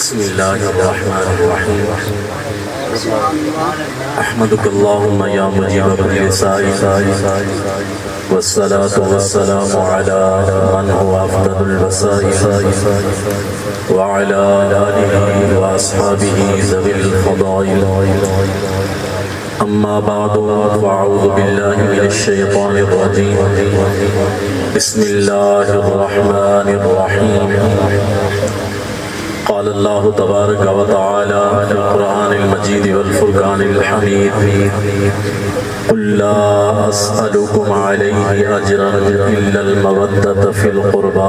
بسم اللہ الرحمن الرحیم احمدک اللہم یا مجیب النساء والصلاة والسلام علی من هو افضل الوسائل وعلی آلہ واصحابہ ذوی الفضائل اما بعد فاعوذ باللہ من الشیطان الرجیم بسم اللہ الرحمن الرحیم قال اللہ تبارک و تعالی فی القرآن المجید والفرقان الحمید قل لا اسألكم علیہ اجرا الا المودۃ فی القربى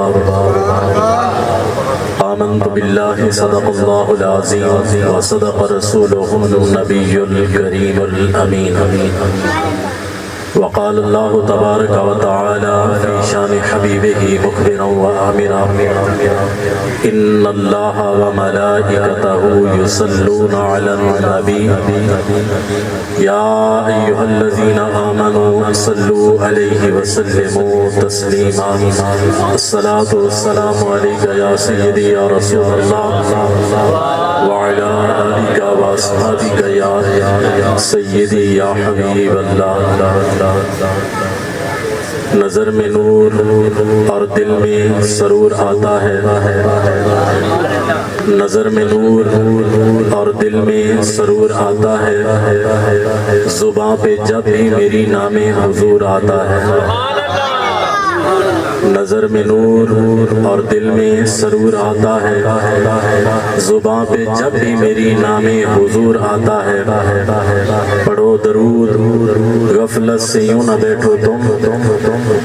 آمنت باللہ صدق اللہ العظیم وصدق رسولہ النبی الکریم الامین وقال اللہ تبارک و تعالی فی شان حبیبہ مخبرا و آمرا ان اللہ و ملائکتہ یصلون علی النبی یا ایہا الذین آمنوا صلوا علیہ وسلموا تسلیما الصلاة والسلام علیکہ یا سیدی یا رسول اللہ وعلی آلک واصحابک یا سیدی یا حبیب اللہ نظر میں نور اور دل میں سرور آتا ہے نظر میں نور اور دل میں سرور آتا ہے زباں پہ جب بھی میری نام حضور آتا ہے نظر میں نور اور دل میں سرور آتا ہے زباں پہ جب بھی میری نام حضور آتا ہے پڑھو درود غفلت سے یوں نہ بیٹھو تم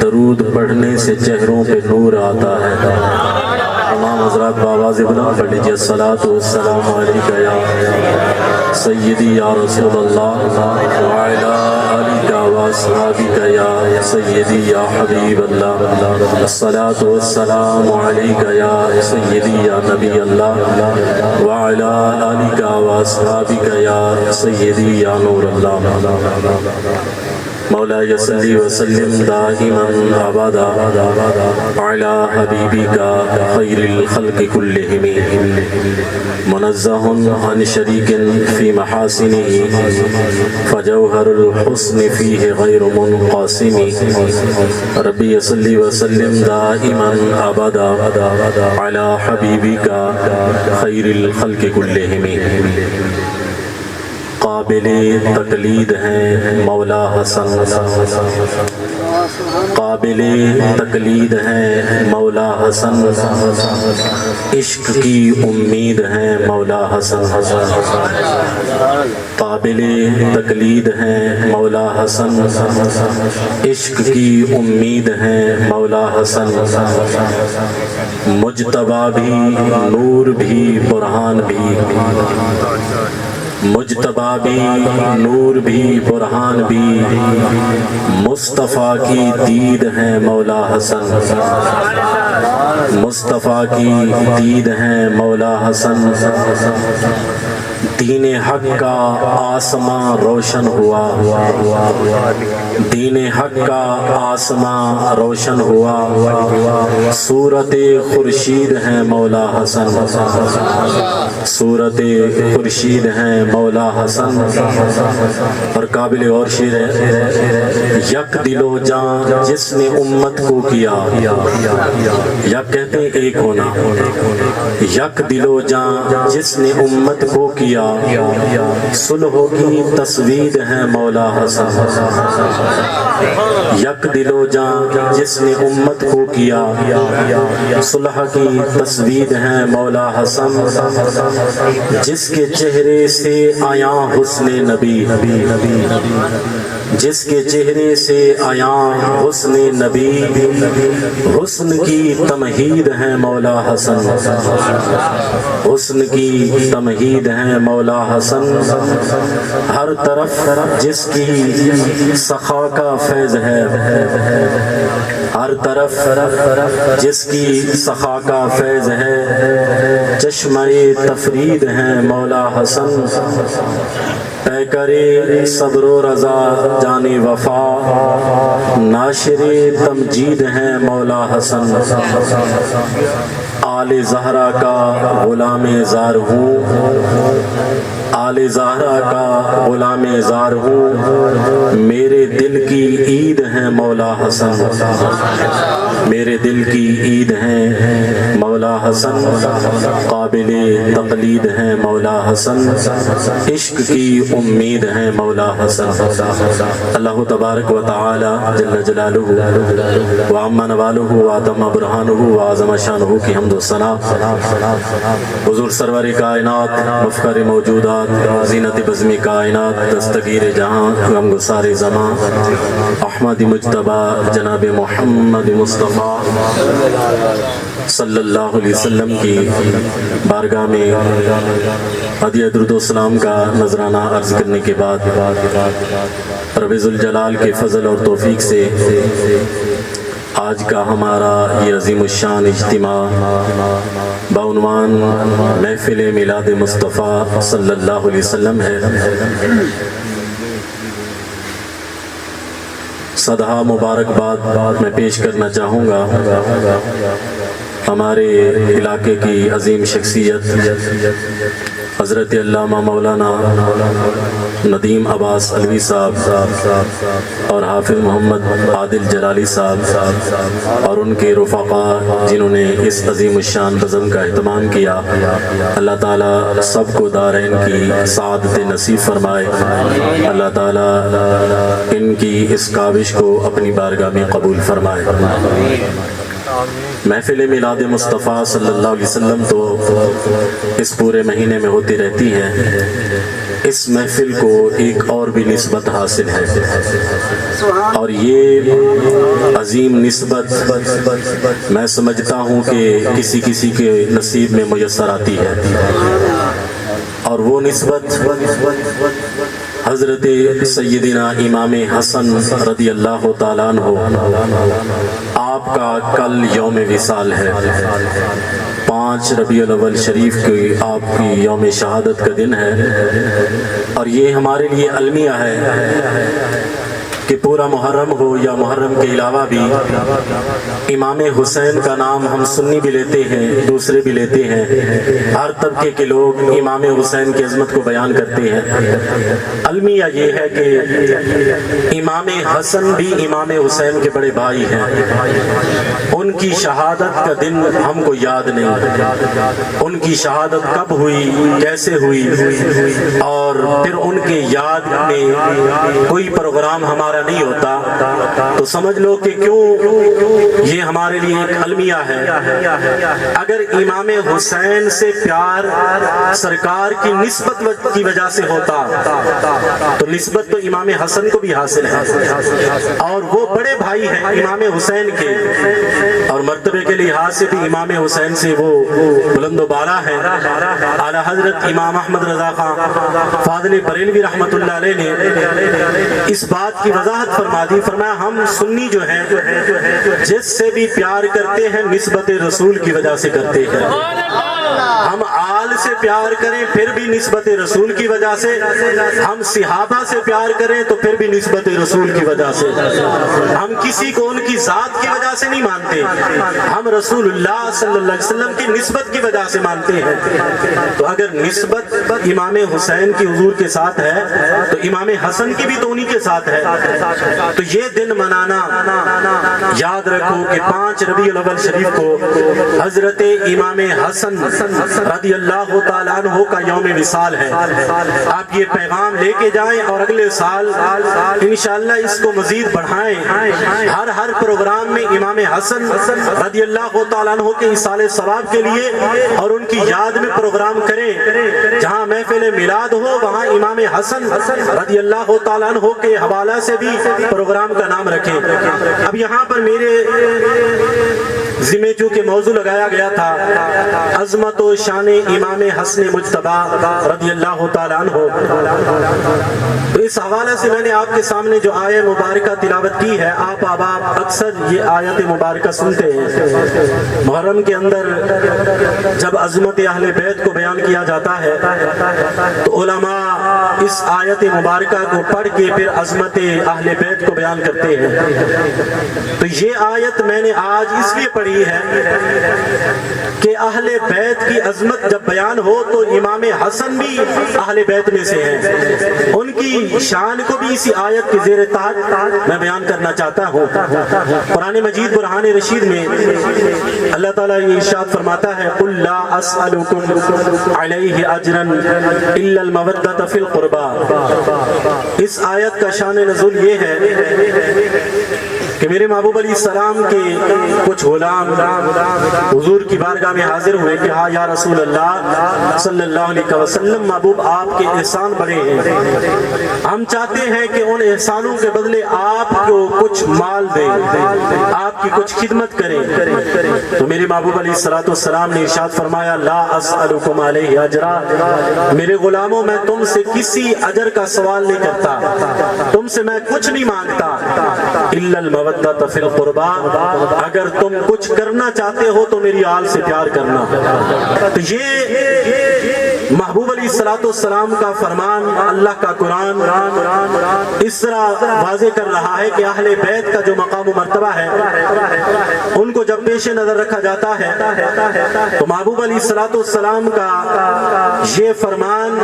درود پڑھنے سے چہروں پہ نور آتا ہے تمام حضرات بآواز بلند پڑھ لیجیے الصلاۃ والسلام علیکہ یا سیدی یا رسول اللہ وعلی آلک واصحابک یا سیدی یا حبیب اللہ الصلاۃ والسلام علیکہ یا سیدی یا نبی اللہ وعلی آلک واصحابک یا سیدی یا نور اللہ مولاي صلی وسلم دائما ابدا على حبیبک خیر الخلق كلهم منزہ عن شریک فی محاسنہ فجوہر الحسن فیہ غیر منقاسم ربی صلی وسلم دائما ابدا على حبیبک خیر الخلق كلهم قابل تقلید ہیں مولا حسن قابل تقلید ہیں مولا حسن عشق کی امید ہیں مولا حسن قابل تقلید ہیں مولا حسن عشق کی امید ہیں مولا حسن مجتبی بھی نور بھی برہان بھی مجتبی بھی نور بھی برہان بھی مصطفیٰ کی دید ہیں مولا حسن مصطفیٰ کی دید ہیں مولا حسن دین حق کا آسمان روشن ہوا دین حق کا آسمان روشن ہوا صورت خورشید ہیں مولا حسن صورت خورشید ہیں مولا حسن اور قابل اور شعر ہے یک دل و جان جس نے امت کو کیا یک کہتے ہیں ایک ہونا یک دل و جان جس نے امت کو کیا صلح کی تصویر ہے مولا حسن یک دل و جان جس نے امت کو کیا صلح کی تصویر ہے مولا حسن جس کے چہرے سے آیا حسن نبی جس کے چہرے سے آیا حسن نبی حسن کی تمہید ہے مولا حسن حسن کی تمہید ہے مولا حسن ہر طرف جس کی سخا کا فیض ہے ہر طرف جس کی سخا کا فیض ہے چشمہ تفرید ہے مولا حسن اے کرے صبر و رضا جان وفا ناشر تمجید ہیں مولا حسن آل زہرا کا غلام زار ہوں، آل زہرا کا غلام زار ہوں، میرے دل کی عید ہے مولا حسن، میرے دل کی عید ہے مولا حسن، قابل تقلید ہے مولا حسن، عشق کی امید ہے مولا حسن۔ اللہ تبارک و تعالی جل جلالہ وعم نوالہ وعظم برہانہ وعظم شانہ کی حمد و ثنا حضور سرور کائنات، مفخر موجودات، زینت بزم کائنات، دستگیر جہاں، غمگسار زمان، احمد مجتبی جناب محمد مصطفیٰ صلی اللہ علیہ وسلم کی بارگاہ میں ہدیہ درود و سلام کا نذرانہ عرض کرنے کے بعد رب ذوالجلال کے فضل اور توفیق سے آج کا ہمارا یہ عظیم الشان اجتماع بعنوان محفل میلاد مصطفیٰ صلی اللہ علیہ وسلم ہے۔ صدہا مبارکباد میں پیش کرنا چاہوں گا ہمارے علاقے کی عظیم شخصیت حضرت علامہ مولانا ندیم عباس علوی صاحب اور حافظ محمد عادل جلالی صاحب اور ان کے رفقا جنہوں نے اس عظیم الشان بزم کا اہتمام کیا۔ اللہ تعالیٰ سب کو دارین کی سعادت نصیب فرمائے، اللہ تعالیٰ ان کی اس کاوش کو اپنی بارگاہ میں قبول فرمائے۔ محفل میلاد مصطفیٰ صلی اللہ علیہ وسلم تو اس پورے مہینے میں ہوتی رہتی ہے، اس محفل کو ایک اور بھی نسبت حاصل ہے اور یہ عظیم نسبت میں سمجھتا ہوں کہ کسی کسی کے نصیب میں میسر آتی ہے، اور وہ نسبت حضرت سیدنا امام حسن رضی اللہ تعالیٰ عنہ آپ کا کل یوم وصال ہے۔ 5 ربیع الاول شریف کی آپ کی یوم شہادت کا دن ہے، اور یہ ہمارے لیے المیہ ہے کہ پورا محرم ہو یا محرم کے علاوہ بھی امام حسین کا نام ہم سنی بھی لیتے ہیں، دوسرے بھی لیتے ہیں، ہر طبقے کے لوگ امام حسین کی عظمت کو بیان کرتے ہیں۔ المیہ یہ ہے کہ امام حسن بھی امام حسین کے بڑے بھائی ہیں، ان کی شہادت کا دن ہم کو یاد نہیں، ان کی شہادت کب ہوئی، کیسے ہوئی، اور پھر ان کے یاد میں کوئی پروگرام ہمارا نہیں ہوتا تو سمجھ لو کہ کیوں یہ ہمارے لیے ایک المیہ ہے۔ اگر امام حسین سے پیار سرکار کی نسبت کی وجہ سے ہوتا تو نسبت تو امام حسن کو بھی حاصل ہے، اور وہ بڑے بھائی ہیں امام حسین کے، اور مرتبے کے لحاظ سے بھی امام حسین سے وہ بلند و بالا ہے۔ اعلیٰ حضرت امام احمد رضا خان فاضل بریلوی رحمۃ اللہ علیہ نے اس بات کی وضاحت فرما دی، فرمایا ہم سنی جو ہیں جس سے بھی پیار کرتے ہیں نسبت رسول کی وجہ سے کرتے ہیں، ہم آل سے پیار کریں پھر بھی نسبت رسول کی وجہ سے، ہم صحابہ سے پیار کریں تو پھر بھی نسبت رسول کی وجہ سے، ہم کسی کو ان کی ذات کی وجہ سے نہیں مانتے، ہم رسول اللہ صلی اللہ علیہ وسلم کی نسبت کی وجہ سے مانتے ہیں۔ تو اگر نسبت امام حسین کی حضور کے ساتھ ہے تو امام حسن کی بھی تو انہی کے ساتھ ہے۔ تو یہ دن منانا، یاد رکھو کہ 5 ربیع الاول شریف کو حضرت امام حسن رضی اللہ تعالیٰ عنہ کا یوم وصال ہے۔ آپ یہ پیغام لے کے جائیں اور اگلے سال انشاءاللہ اس کو مزید بڑھائیں، ہر پروگرام میں امام حسن رضی اللہ تعالیٰ عنہ کے ایصال ثواب کے لیے اور ان کی یاد میں پروگرام کریں، جہاں محفل میلاد ہو وہاں امام حسن رضی اللہ تعالیٰ عنہ کے حوالہ سے بھی پروگرام کا نام رکھیں۔ اب یہاں پر میرے ذمہ چونکہ موضوع لگایا گیا تھا عظمت و شان امام حسن مجتبی رضی اللہ تعالیٰ عنہ، تو اس اس حوالے سے میں نے آپ کے سامنے جو آیت مبارکہ تلاوت کی ہے، آپ احباب اکثر یہ آیت مبارکہ سنتے ہیں۔ محرم کے اندر جب عظمت اہل بیت کو بیان کیا جاتا ہے تو علماء اس آیت مبارکہ کو پڑھ کے پھر عظمت اہل بیت کو بیان کرتے ہیں۔ تو یہ آیت میں نے آج اس لیے پڑھی ہے کہ اہل بیت کی عظمت جب بیان ہو تو امام حسن بھی اہل بیت میں سے ہیں، ان کی شان کو بھی اسی آیت کے زیر تحت میں بیان کرنا چاہتا ہوں۔ قرآن مجید برہان رشید میں اللہ تعالیٰ یہ ارشاد فرماتا ہے قُلْ لَا أَسْأَلُكُمْ عَلَيْهِ أَجْرًا إِلَّا الْمَوَدَّةَ فِي الْقُرْبَى۔ اس آیت کا شان نزول یہ ہے کہ میرے محبوب علیہ السلام کے کچھ غلام حضور کی بارگاہ میں حاضر ہوئے کہ ہاں یا رسول اللہ صلی اللہ علیہ وسلم، محبوب آپ کے احسان بڑے ہیں، ہم چاہتے ہیں کہ ان احسانوں کے بدلے آپ کو کچھ مال دیں، آپ کی کچھ خدمت کریں۔ تو میرے محبوب علیہ السلام نے ارشاد فرمایا لا اسألکم علیہ اجرا، میرے غلاموں میں تم سے کسی اجر کا سوال نہیں کرتا، تم سے میں کچھ نہیں مانگتا، الا المودۃ فی القربى، اگر تم کچھ کرنا چاہتے ہو تو میری آل سے پیار کرنا۔ تو یہ محبوب علیہ السلام کا فرمان اللہ کا قرآن اس طرح واضح کر رہا ہے کہ اہل بیت کا جو مقام و مرتبہ ہے ان کو جب پیش نظر رکھا جاتا ہے تو محبوب علیہ السلام کا یہ فرمان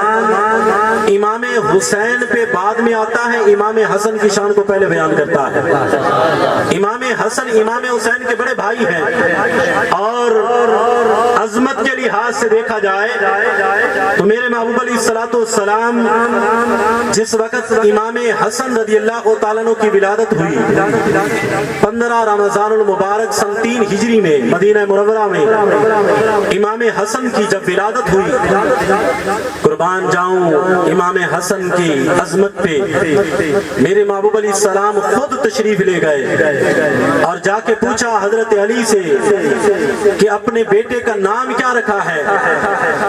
امام حسین پہ بعد میں آتا ہے، امام حسن کی شان کو پہلے بیان کرتا ہے۔ امام حسن امام حسین کے بڑے بھائی ہیں اور عظمت کے لحاظ سے دیکھا جائے تو میرے محبوب علیہ السلام جس وقت امام حسن رضی اللہ تعالیٰ عنہ کی ولادت ہوئی 15 رمضان المبارک سن 3 ہجری میں مدینہ منورہ میں امام حسن کی جب ولادت ہوئی، قربان جاؤں امام حسن کی عظمت پہ میرے محبوب علیہ السلام خود تشریف لے گئے اور جا کے پوچھا حضرت علی سے کہ اپنے بیٹے کا نام کیا رکھا ہے؟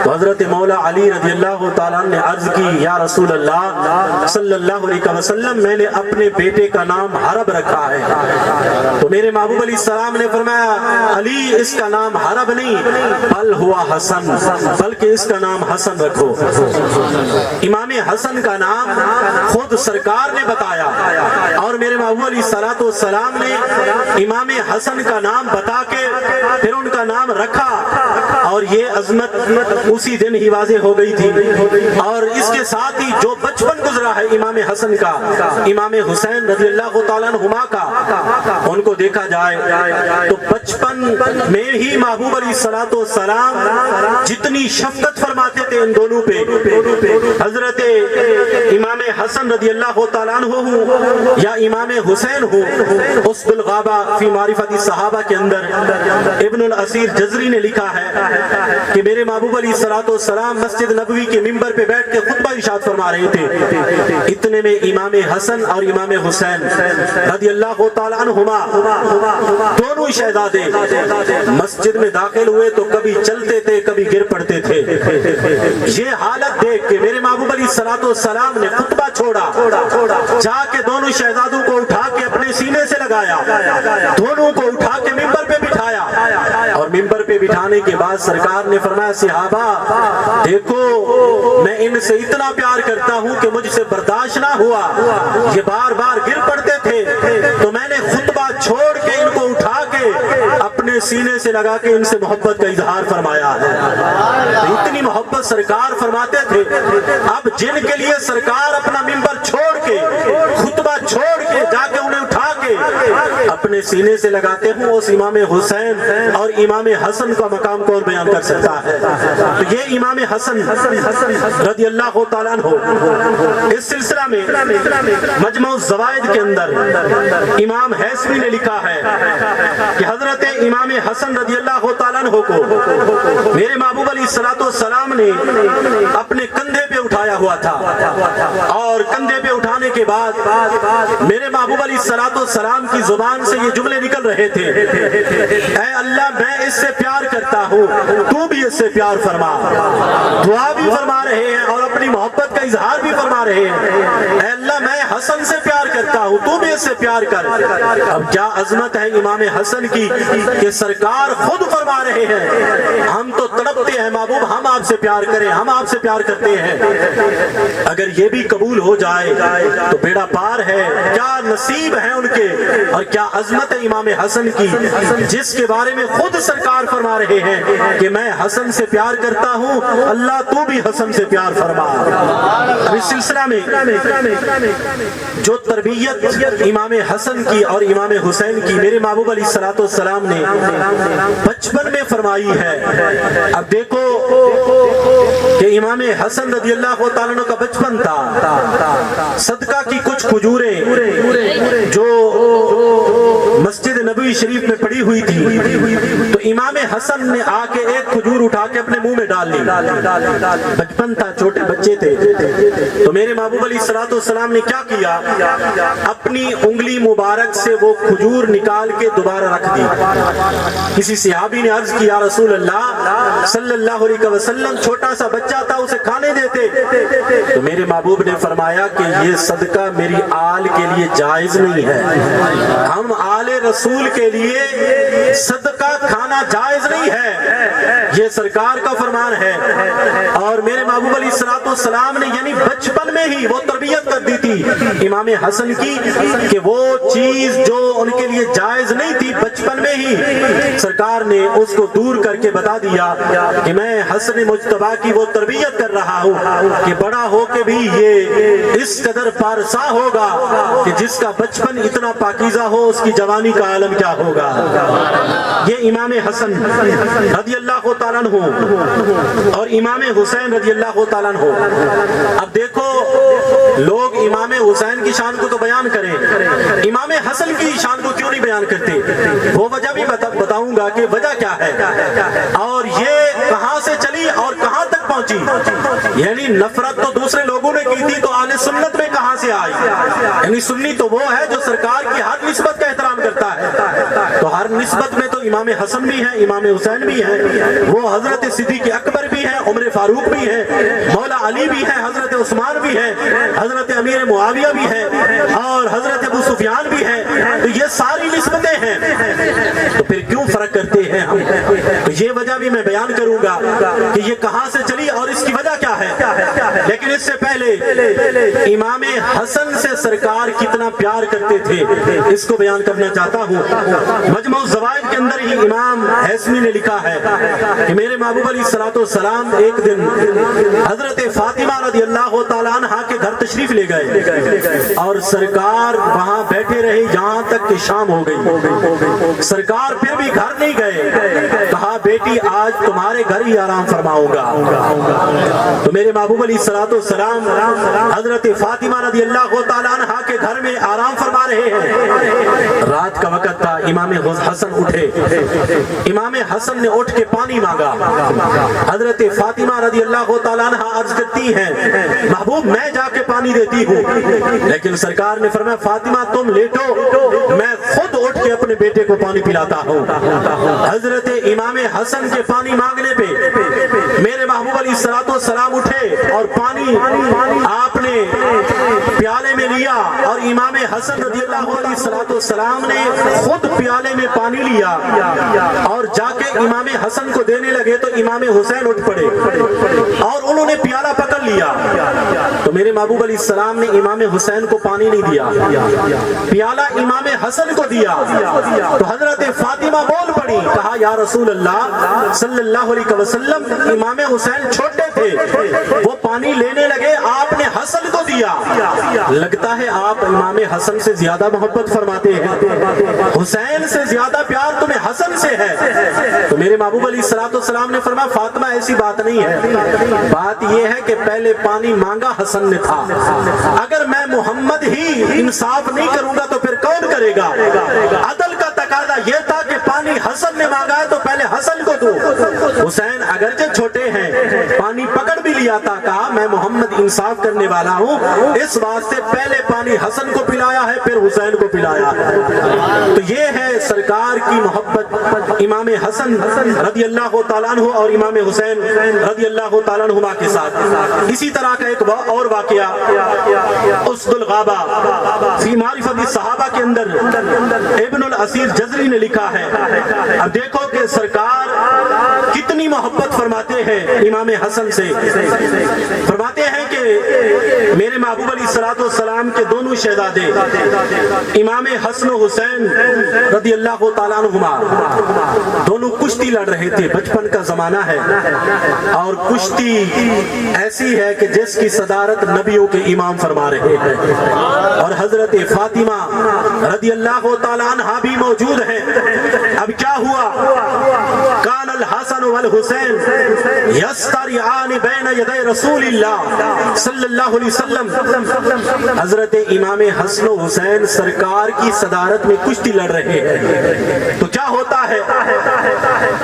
تو حضرت مولا علی رضی اللہ تعالیٰ نے عرض کی یا رسول اللہ صلی اللہ علیہ وسلم، میں نے اپنے بیٹے کا نام حرب رکھا ہے۔ تو میرے محبوب علیہ السلام نے فرمایا علی اس کا نام حرب نہیں بل ہوا حسن، بلکہ اس کا نام حسن رکھو۔ امام حسن کا نام خود سرکار نے بتایا اور میرے محبوب علیہ السلام نے امام حسن کا نام بتا کے پھر ان کا نام رکھا، اور یہ عظمت اسی دن ہی واضح ہو گئی تھی۔ اور اس کے ساتھ ہی جو بچپن گزرا ہے امام حسن کا، امام حسین رضی اللہ تعالیٰ عنہما کا، ان کو دیکھا جائے تو بچپن میں ہی محبوب علیہ السلام جتنی شفقت فرماتے تھے ان دونوں پہ، حضرت امام حسن رضی اللہ تعالیٰ عنہ ہوں یا امام حسین ہوں، اس بالغابہ فی معرفت صحابہ کے اندر ابن الاسیر جزری نے لکھا ہے کہ میرے محبوب علیہ السلام مسجد نبوی کے ممبر پہ بیٹھ کے خطبہ ارشاد فرما رہے تھے، اتنے میں امام حسن اور امام حسین رضی اللہ تعالیٰ عنہما دونوں شہزادے مسجد میں داخل ہوئے تو کبھی چلتے تھے کبھی گر پڑتے تھے۔ یہ حالت دیکھ کے میرے محبوب علیہ السلام نے خطبہ چھوڑا، جا کے دونوں شہزادوں کو اٹھا کے اپنے سینے سے لگایا، دونوں کو اٹھا کے ممبر پہ بٹھایا، اور ممبر پہ بٹھانے کے بعد سرکار نے فرمایا صحابہ دیکھو میں ان سے اتنا پیار کرتا ہوں کہ مجھ سے برداشت نہ ہوا، یہ بار بار گر پڑتے تھے تو میں نے خطبہ چھوڑ کے ان کو اٹھا کے اپنے سینے سے لگا کے ان سے محبت کا اظہار فرمایا ہے۔ اتنی محبت سرکار فرماتے تھے۔ اب جن کے لیے سرکار اپنا ممبر چھوڑ کے خطبہ چھوڑ کے جا کے انہیں اٹھا کے اپنے سینے سے لگاتے ہوں، اس امام حسین اور امام حسن کا مقام کون بیان کر سکتا ہے؟ تو یہ امام حسن رضی اللہ تعالیٰ عنہ، اس سلسلہ میں مجمع الزوائد کے اندر امام حیثمی نے لکھا ہے کہ حضرت امام حسن رضی اللہ تعالیٰ عنہ کو میرے محبوب علیہ السلام نے اپنے کندھے پہ اٹھایا ہوا تھا، اور کندھے پہ اٹھانے کے بعد میرے محبوب علیہ السلام کی زبان سے یہ جملے نکل رہے تھے، اے اللہ میں اس سے پیار کرتا ہوں تو بھی اس سے پیار فرما۔ دعا بھی فرما رہے ہیں اور اپنی محبت کا اظہار بھی فرما رہے ہیں، اے اللہ حسن سے پیار کرتا ہوں، تو بھی اس سے پیار کر۔ اب کیا عظمت ہے امام حسن کی کہ سرکار خود فرما رہے ہیں ہم تو تڑپتے ہیں محبوب ہم آپ سے پیار کریں، ہم آپ سے پیار کرتے ہیں۔ اگر یہ بھی قبول ہو جائے تو بیڑا پار ہے۔ کیا نصیب ہے ان کے، اور کیا عظمت ہے امام حسن کی جس کے بارے میں خود سرکار فرما رہے ہیں کہ میں حسن سے پیار کرتا ہوں، اللہ تو بھی حسن سے پیار فرما۔ اس سلسلہ میں جو تربیت امام حسن کی اور امام حسین کی میرے محبوب علیہ الصلوۃ والسلام نے بچپن میں فرمائی ہے۔ اب دیکھو کہ امام حسن رضی اللہ تعالیٰ عنہ کا بچپن تھا، صدقہ کی کچھ کھجوریں جو مسجد نبوی شریف میں پڑی ہوئی تھی، تو امام حسن نے آ کے ایک کھجور اٹھا کے اپنے منہ میں ڈال لی۔ بچپن تھا، چھوٹے بچے تھے، تو میرے محبوب علیہ الصلوۃ والسلام نے کیا کیا، اپنی انگلی مبارک سے وہ کھجور نکال کے دوبارہ رکھ دی۔ کسی صحابی نے عرض کیا رسول اللہ صلی اللہ علیہ وسلم چھوٹا سا بچہ تھا اسے کھانے دیتے، تو میرے محبوب نے فرمایا کہ یہ صدقہ میری آل کے لیے جائز نہیں ہے، ہم آل رسول کے لیے صدقہ کھانا جائز نہیں ہے، یہ سرکار کا فرمان ہے۔ اور میرے محبوب علیہ الصلوۃ والسلام نے یعنی بچپن میں ہی وہ تربیت کر دی تھی امام حسن کی کہ وہ چیز جو ان کے لیے جائز نہیں تھی بچپن میں ہی سرکار نے اس کو دور کر کے بتا دیا کہ میں حسن مجتبیٰ کی وہ تربیت کر رہا ہوں کہ بڑا ہو کے بھی یہ اس قدر پارسا ہوگا کہ جس کا بچپن اتنا پاکیزہ ہو اس کی جوانی کا عالم کیا ہوگا۔ یہ امام حسن رضی اللہ تعالیٰ عنہ اور امام حسین رضی اللہ تعالیٰ عنہ۔ اب دیکھو لوگ امام حسین کی شان کو تو بیان کریں، امام حسن کی شان کو کیوں نہیں بیان کرتے؟ وہ وجہ بھی بتاؤں گا کہ وجہ کیا ہے اور یہ کہاں سے چلی اور کہاں تک پہنچی۔ یعنی نفرت تو دوسرے لوگوں نے کی تھی تو اہل سنت میں کہاں سے آئی؟ یعنی سنی تو وہ ہے جو سرکار کی ہر نسبت کا احترام کرتا ہے، تو ہر نسبت میں تو امام حسن بھی ہے، امام حسین بھی ہے، وہ حضرت صدیق اکبر بھی ہے، عمر فاروق بھی ہے، مولا علی بھی ہے، حضرت عثمان بھی ہے، حضرت امیر معاویہ بھی ہے اور حضرت ابو سفیان بھی ہے، تو یہ ساری نسبتیں ہیں، تو پھر کیوں فرق کرتے ہیں ہم؟ تو یہ وجہ بھی میں بیان کروں گا کہ یہ کہاں سے چلی اور اس کی وجہ کیا ہے۔ لیکن اس سے پہلے امام حسن سے سرکار کتنا پیار کرتے تھے اس کو بیان کرنا چاہتا ہوں۔ مجموع الزوائد کے اندر ہی امام حیثمی نے لکھا ہے کہ میرے محبوب علیہ الصلوۃ والسلام ایک دن حضرت فاطمہ رضی اللہ تعالیٰ عنہ کے گھر تشریف لے گئے اور سرکار وہاں بیٹھے رہے یہاں تک کہ شام ہو گئی۔ سرکار پھر بھی گھر نہیں گئے، کہا بیٹی آج تمہارے گھر ہی آرام فرماؤں گا۔ تو میرے محبوب علیہ الصلوۃ والسلام حضرت فاطمہ رضی اللہ تعالیٰ عنہ کے گھر میں آرام فرما رہے ہیں۔ رات کا وقت تھا، امام حسن اٹھے، امام حسن نے اٹھ کے پانی مانگا۔ حضرت فاطمہ رضی اللہ تعالیٰ عنہ عرض کرتی ہیں محبوب میں جا کے پانی دیتی ہوں، لیکن سرکار نے فرمایا فاطمہ تم لیٹو میں خود اٹھ کے اپنے بیٹے کو پانی پلاتا ہوں۔ حضرت امام حسن کے پانی مانگنے پہ میرے محبوب علیہ الصلوۃ والسلام اٹھے اور پانی آپ نے پیالے میں لیا اور امام حسن رضی اللہ علیہ الصلوۃ والسلام نے خود پیالے میں پانی لیا اور جا کے امام حسن کو دینے لگے تو امام حسین اٹھ پڑے اور انہوں نے پیالہ پکڑ لیا۔ تو میرے محبوب علیہ السلام نے امام حسین کو پانی نہیں دیا، پیالہ امام حسن کو دیا۔ تو حضرت فاطمہ بول پڑی، کہا یا رسول اللہ صلی اللہ علیہ وسلم امام حسین چھوٹے تھے، وہ پانی لینے لگے آپ نے حسن کو دیا، لگتا ہے آپ امام حسن سے زیادہ محبت فرماتے ہیں، حسین سے زیادہ پیار تمہیں حسن سے ہے۔ تو میرے محبوب علیہ الصلوۃ والسلام نے فرمایا فاطمہ ایسی بات نہیں ہے، بات یہ ہے کہ پہلے پانی مانگا حسن نے تھا، اگر میں محمد ہی انصاف نہیں کروں گا تو پھر کون کرے گا؟ عدل کا تقاضا یہ تھا کہ پانی حسن نے مانگا ہے تو پہلے حسن کو دو. حسین اگرچہ چھوٹے ہیں, پانی پکڑ بھی لیا تھا, کہا میں محمد انصاف کرنے والا ہوں, اس واسطے پہلے پانی حسن کو پلایا ہے پھر حسین کو پلایا ہے. تو یہ ہے سرکار کی محبت امام حسن رضی اللہ تعالیٰ عنہ اور امام حسین رضی اللہ تعالیٰ عنہما کے ساتھ. اسی طرح کا ایک اور واقعہ اسد الغابہ فی معرفت الصحابہ کے اندر ابن الاسیر جزری نے لکھا ہے. اب دیکھو کہ سرکار کتنی محبت فرماتے ہیں امام حسن سے. فرماتے ہیں کہ میرے محبوب علیہ الصلوۃ والسلام کے دونوں شہزادے امام حسن و حسین رضی اللہ تعالیٰ عنہما دونوں کشتی لڑ رہے تھے. بچپن کا زمانہ ہے اور کشتی ایسی ہے کہ جس کی صدارت نبیوں کے امام فرما رہے ہیں, اور حضرت فاطمہ رضی اللہ تعالیٰ عنہا بھی موجود ہیں. اب کیا ہوا؟ کان الحسن والحسین یستریعان بین یدی رسول اللہ صلی اللہ علیہ وسلم. حضرت امام حسن و حسین سرکار کی صدارت میں کشتی لڑ رہے ہیں. تو کیا ہوتا ہے؟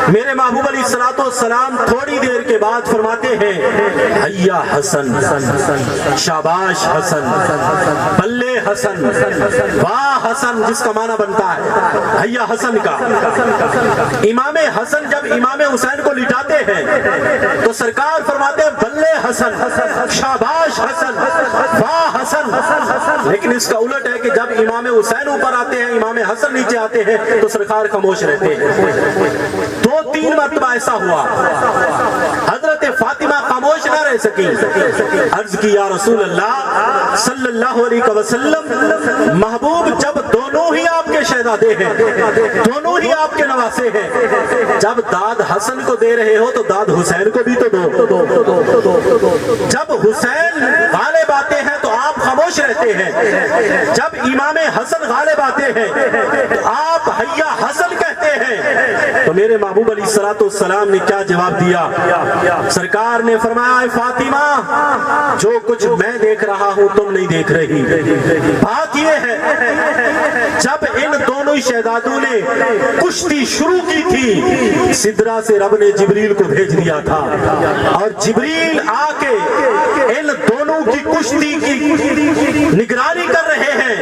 میرے محبوب علیہ الصلوۃ والسلام تھوڑی دیر کے بعد فرماتے ہیں حیا حسن, شاباش حسن, بلے حسن, واہ حسن, جس کا معنی بنتا ہے حیا حسن کا. امام حسن جب امام حسین کو لٹاتے ہیں تو سرکار فرماتے ہیں بلے حسن, شاباش حسن, واہ حسن. لیکن اس کا الٹ ہے کہ جب امام حسین اوپر آتے ہیں امام حسن نیچے آتے ہیں تو سرکار خاموش رہتے ہیں. 2-3 مرتبہ ایسا ہوا. حضرت فاطمہ خاموش نہ رہ سکی. عرض کی یا رسول اللہ صلی اللہ علیہ وسلم, محبوب جب دونوں ہی آپ کے شہزادے ہیں, دونوں ہی آپ کے نواسے ہیں, جب داد حسن کو دے رہے ہو تو داد حسین کو بھی تو دو. جب حسین غالب آتے ہیں تو آپ خاموش رہتے ہیں, جب امام حسن غالب آتے ہیں تو آپ حیا حسن کہتے ہیں. تو میرے محبوب علیہ الصلوۃ والسلام نے کیا جواب دیا؟ سرکار نے فرمایا اے فاطمہ, جو کچھ میں دیکھ رہا ہوں تم نہیں دیکھ رہی. بات یہ ہے جب ان دونوں شہزادوں نے کشتی شروع کی تھی, سدرا سے رب نے جبریل کو بھیج دیا تھا, اور جبریل آ کے ان دونوں کی کشتی کی نگرانی کر رہے ہیں,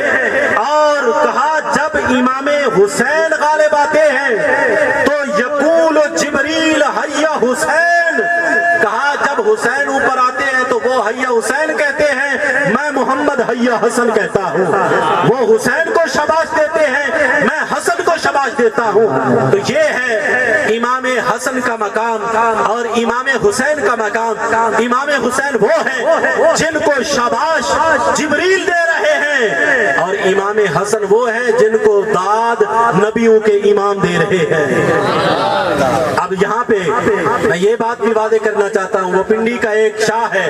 اور کہا جب امام حسین غالب آتے ہیں تو یقول جبریل حیا حسین, کہا جب حسین اوپر آتے ہیں تو وہ حیا حسین کہتے ہیں, میں محمد حیا حسن کہتا ہوں. وہ حسین کو شاباش دیتے ہیں, میں حسن کو شاباش دیتا ہوں. تو یہ ہے امام حسن کا مقام اور امام حسین کا مقام. امام حسین وہ ہیں جن کو شاباش جبریل دے رہے ہیں, اور امام حسن وہ ہیں جن کو داد نبیوں کے امام دے رہے ہیں. اب یہاں پہ میں یہ بات بھی واضح کرنا چاہتا ہوں, وہ پنڈی کا ایک شاہ ہے,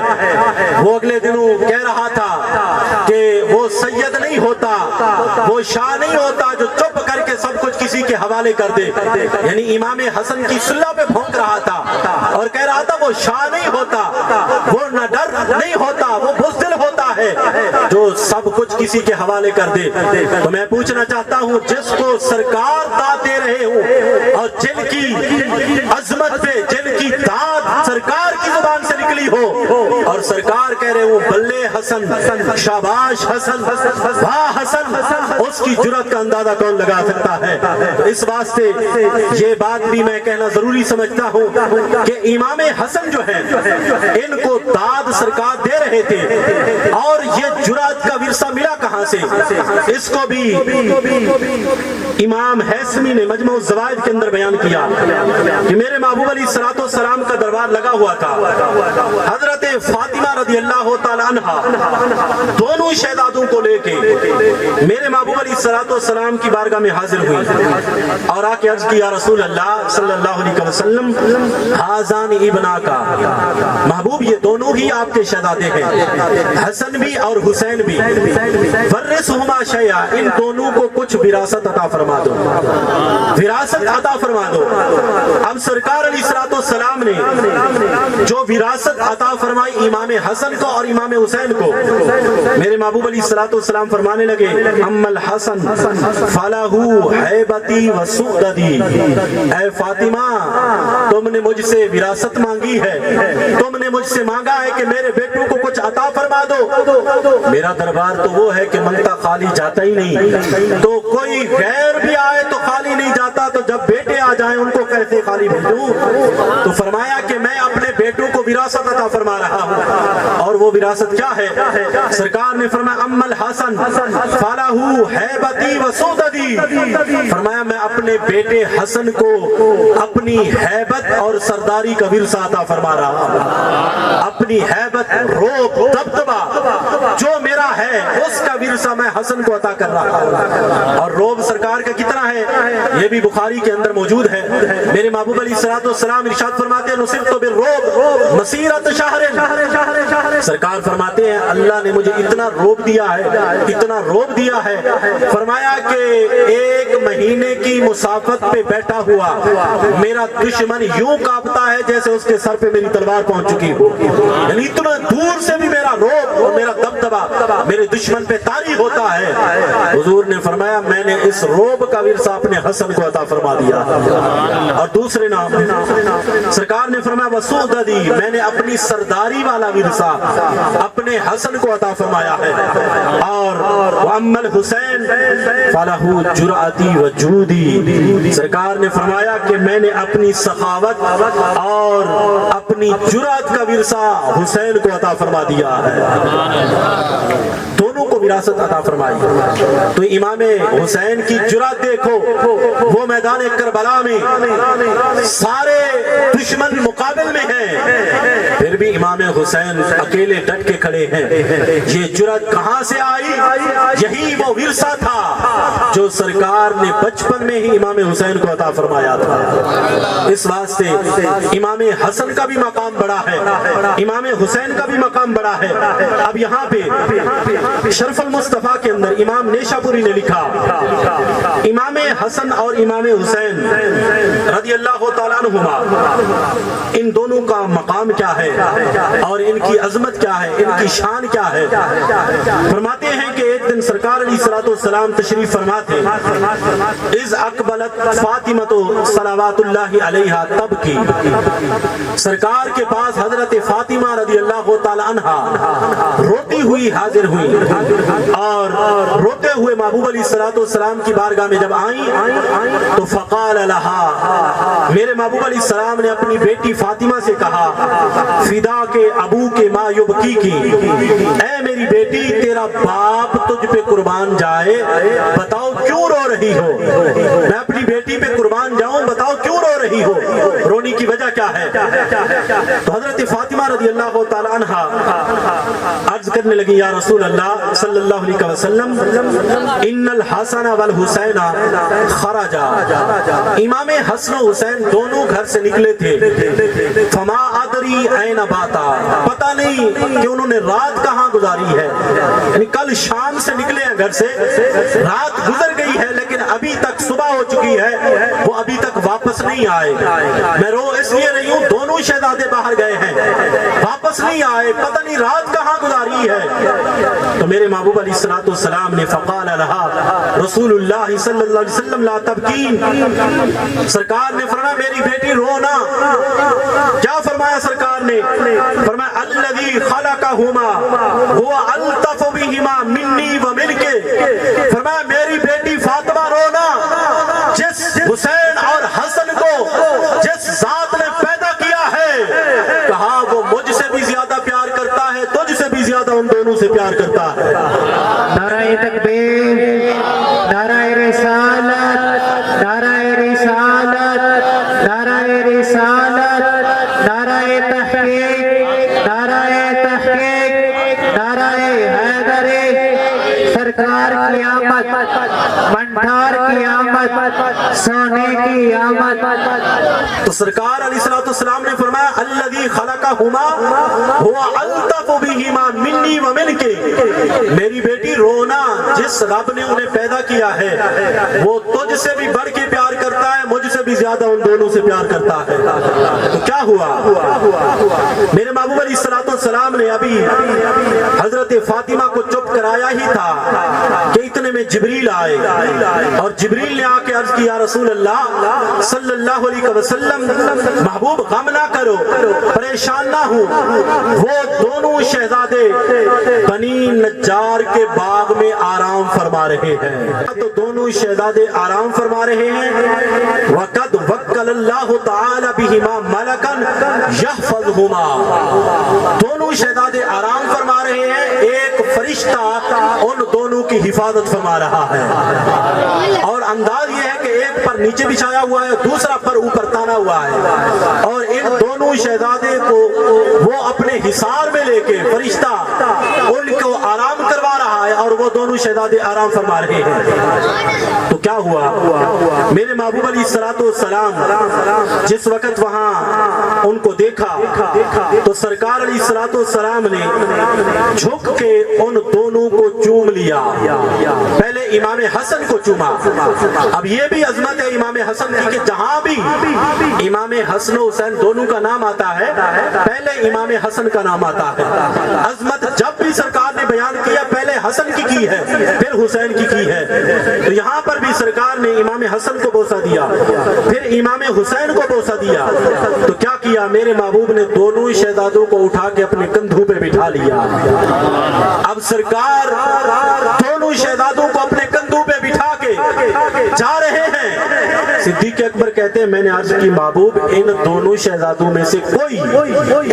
وہ اگلے دنوں کہہ رہا تھا کہ وہ سید نہیں ہوتا, وہ شاہ نہیں ہوتا جو چپ کر کے سب کچھ کسی کے حوالے کر دے. یعنی امام حسن کی صلح پہ بھونک رہا تھا اور کہہ رہا تھا وہ شاہ نہیں ہوتا, وہ نہ ڈر نہیں ہوتا, وہ بزدل ہوتا ہے جو سب کچھ کسی کے حوالے کر دے. تو میں پوچھنا چاہتا ہوں, جس کو سرکار داد دے رہے ہوں اور جن کی عظمت پہ جن کی داد سرکار کی زبان سے نکلی ہو, اور سرکار کہہ رہے ہوں بلے حسن, شاباش حسن, واہ حسن, اس کی جرات کا اندازہ کون لگا سکتا ہے؟ تو اس واسطے یہ بات بھی میں کہنا ضروری سمجھتا ہوں کہ امام حسن جو ہے ان کو داد سرکار دے رہے تھے, اور یہ جرات کا ورثہ ملا کہاں سے؟ اس کو بھی امام حیثمی نے مجموع الزوائد کے اندر بیان کیا کہ میرے محبوب علیہ الصلوۃ والسلام کا دربار لگا ہوا تھا. حضرت فاطمہ رضی اللہ تعالیٰ عنہا دونوں شہزادوں کو لے کے میرے محبوب علیہ الصلوۃ والسلام کی بارگاہ میں حاضر ہوئی اور آ کے عرض کی یا رسول اللہ صلی اللہ علیہ وسلم, ہذان ابنا کا, محبوب یہ دونوں ہی آپ کے شہزادے ہیں، حسن بھی اور حسین بھی، ورثہما شیئا، ان دونوں کو کچھ وراثت عطا فرما دو، وراثت عطا فرما دو۔ اب سرکار علیہ السلام نے جو وراثت عطا فرمائی امام حسن کو اور امام حسین کو، میرے محبوب علیہ السلام فرمانے لگے اما الحسن فلہ ہیبتی و سؤددی، اے فاطمہ تم نے مجھ سے وراثت مانگی ہے، تم نے مجھ سے مانگا ہے کہ میرے بیٹوں کو کچھ عطا فرما دو، میرا دربار تو وہ ہے کہ منگتا خالی جاتا ہی نہیں، تو کوئی غیر بھی آئے تو خالی نہیں جاتا، تو جب بیٹے آ جائیں ان کو کیسے خالی بھیجوں؟ تو فرمایا کہ میں اپنے بیٹوں کو وراثت عطا فرما رہا ہوں، اور وہ وراثت کیا ہے؟ سرکار نے فرمایا اما الحسن فلہ ہیبتی و سؤددی، فرمایا میں اپنے بیٹے حسن کو اپنی ہیبت اور سرداری کا ورثہ عطا فرما رہا ہوں، اپنی ہیبت، روب، دبدبہ جو میرا ہے اس کا ورثہ میں حسن کو عطا کر رہا ہوں۔ اور روب سرکار کا کتنا ہے یہ بھی بخاری کے اندر موجود ہے۔ میرے محبوب علیہ السلام ارشاد فرماتے ہیں نصرت بالروب مسیرت شہر، سرکار فرماتے ہیں اللہ نے مجھے اتنا روب دیا ہے، اتنا روب دیا ہے، فرمایا کہ ایک مہینے کی مسافت پہ بیٹھا ہوا میرا دشمن یوں کانپتا ہے جیسے اس کے سر پہ میری تلوار پہنچ چکی ہو، یعنی اتنا دور سے بھی میرا روب اور میرا دبدبہ میرے دشمن پہ طاری ہوتا ہے۔ حضور نے فرمایا میں نے اس روب کا ورثہ اپنے حسن کو عطا فرما دیا۔ اور دوسرے نام سرکار نے فرمایا وسؤددی، میں نے اپنی سرداری والا ورثہ اپنے حسن کو عطا فرمایا ہے۔ اور وَأَمَّا الْحُسَيْنُ فَلَهُ جُرْأَتِي وَجُودِي، سرکار نے فرمایا کہ میں نے اپنی سخاوت اور اپنی جرأت کا ورثہ حسین کو عطا فرما دیا ہے، دونوں کو وراثت عطا فرمائی۔ تو امام حسین کی جرأت دیکھو، وہ میدان کربلا میں سارے دشمن مقابل میں ہیں، پھر بھی امام حسین اکیلے ڈٹ کے کھڑے ہیں۔ یہ جرأت کہاں سے آئی؟ یہی وہ ورثہ تھا جو سرکار نے بچپن میں ہی امام حسین کو عطا فرمایا تھا۔ اس واسطے امام حسن کا بھی مقام بڑا ہے، امام حسین کا بھی مقام بڑا ہے۔ اب یہاں پہ شرف المصطفیٰ کے اندر امام نیشاپوری نے لکھا امام حسن اور امام حسین رضی اللہ تعالیٰ عنہما، ان دونوں کا مقام کیا ہے اور ان کی عظمت کیا ہے، ان کی شان کیا ہے؟ فرماتے ہیں کہ ایک دن سرکار علیہ السلام تشریف فرما تھے، اذ اقبلت فاطمہ صلوات اللہ علیہا تبکی، سرکار کے پاس حضرت فاطمہ رضی اللہ تعالی عنہا روتی ہوئی حاضر ہوئی، اور روتے ہوئے محبوب علیہ السلام کی بارگاہ میں جب آئیں تو فقال لہا، میرے محبوب علیہ السلام نے اپنی بیٹی فاطمہ سے کہا فدا کے ابو کے ما یبکی کی، اے میری بیٹی تیرا باپ تجھ پہ قربان جائے، بتاؤ کیوں رو رہی ہو؟ میں اپنی بیٹی پہ قربان جاؤں، بتاؤ کیوں رو رہی ہو؟ رونے کی وجہ کیا ہے؟ تو حضرت فاطمہ رضی اللہ تعالی عنہا عرض کرنے لگی یا رسول اللہ صلی اللہ علیہ وسلم ان الحسن والحسین خرجا، امام حسن و حسین دونوں گھر سے نکلے تھے، فما ادری این باتا، پتہ نہیں کہ انہوں نے رات کہاں گزاری ہے، یعنی کل شام سے نکلے ہیں گھر سے، رات گزر گئی ہے لیکن ابھی تک صبح ہو چکی ہے، وہ ابھی تک واپس نہیں آئے۔ میں رو اس لیے نہیں ہوں، دونوں شہزادے باہر گئے ہیں، واپس نہیں آئے، پتہ نہیں رات کہاں گزاری ہے۔ تو میرے محبوب علیہ السلام نے فقال لہا رسول اللہ صلی اللہ علیہ وسلم لا تبکین، سرکار نے فرمایا میری بیٹی رونا۔ کیا فرمایا سرکار نے؟ فرمایا الذی خلقہما هو الطف بہما منی و منک، فرمایا میری بیٹی فاطمہ رونا، جس حسین اور حسن کو جس ذات نے پیدا کیا ہے، کہا وہ مجھ سے بھی زیادہ پیار کرتا ہے، تجھ سے بھی زیادہ ان دونوں سے پیار کرتا ہے۔ نعرہ تکبیر، نعرہ رسالت، نعرہ رسالت، نعرہ رسالت، نعرہ تحقیق، نعرہ تحقیق، نعرہ حیدر، سرکار کی آمد، منٹھار کی آمد، سونے کی آمد۔ تو سرکار علیہ السلام نے فرمایا الذی خلقہما ہوا الطف بہما منی و منک، میری بیٹی رونا جس رب نے انہیں پیدا کیا ہے وہ تجھ سے بھی بڑھ کے پیار کرتا ہے، مجھ سے بھی زیادہ ان دونوں سے پیار کرتا ہے۔ تو کیا ہوا؟ میرے محبوب علیہ السلام نے ابھی حضرت فاطمہ کو چپ کرایا ہی تھا کہ اتنے میں جبریل آئے، اور جبریل نے آ کے عرض کی یا رسول اللہ صلی اللہ علیہ وسلم محبوب غم نہ کرو، پریشان نہ ہو، وہ دونوں شہزادے بنی نجار کے باغ میں آرام فرما رہے ہیں۔ تو دونوں شہزادے آرام فرما رہے ہیں، وَقَدْ وَكَّلَ اللَّهُ تَعَالَى بِهِمَا مَلَكًا يَحْفَظُهُمَا، دونوں شہزادے آرام فرما رہے ہیں، ایک فرشتہ ان دونوں کی حفاظت فرما رہا ہے، اور انداز یہ ہے کہ ایک پر نیچے بچھایا ہوا ہے، دوسرا پر اوپر تانا ہوا ہے، اور ان دونوں شہزادے کو وہ اپنے حصار میں لے کے فرشتہ ان کو آرام کروا رہا ہے، اور وہ دونوں شہزادے آرام فرما رہے ہیں۔ تو کیا ہوا؟ میرے محبوب علیہ السلام جس وقت وہاں ان کو دیکھا تو سرکار علیہ السلام نے جھک کے ان دونوں کو چوم لیا، پہلے امام حسن کو چوما۔ اب یہ بھی عظمت ہے امام حسن کی کہ جہاں بھی امام حسن و حسین دونوں کا نام آتا ہے پہلے امام حسن کا نام آتا ہے۔ عظمت جب بھی سرکار نے بیان کیا پہلے حسن کی ہے پھر حسین کی ہے، تو یہاں پر بھی سرکار نے امام حسن کو بوسہ دیا پھر امام حسین کو بوسہ دیا۔ تو کیا کیا؟ میرے محبوب نے دونوں شہزادوں کو اٹھا کے اپنے کندھوں پہ بٹھا لیا۔ اب سرکار دونوں شہزادوں کو اپنے کندھوں پہ بٹھا کے جا رہے ہیں۔ صدیق اکبر کہتے ہیں میں نے عرض کی محبوب ان دونوں شہزادوں میں سے کوئی